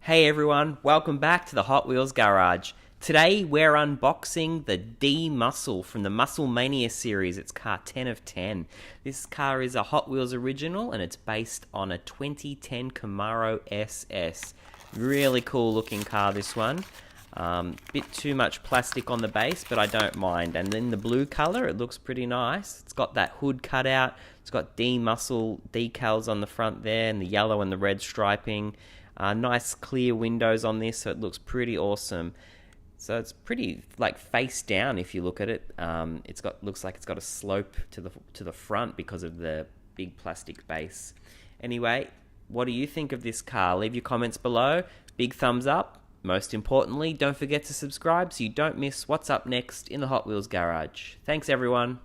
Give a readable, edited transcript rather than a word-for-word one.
Hey everyone, welcome back to the Hot Wheels Garage. Today we're unboxing the D Muscle from the Muscle Mania series. It's car 10 of 10. This car is a Hot Wheels original and it's based on a 2010 Camaro SS. Really cool looking car, this one. Bit too much plastic on the base, but I don't mind. And in the blue color, it looks pretty nice. It's got that hood cut out. It's got D Muscle decals on the front there and the yellow and the red striping. Nice clear windows on this, so it looks pretty awesome. So it's pretty like face down if you look at it. Looks like it's got a slope to the front because of the big plastic base. Anyway, what do you think of this car? Leave your comments below. Big thumbs up. Most importantly, don't forget to subscribe so you don't miss what's up next in the Hot Wheels Garage. Thanks everyone.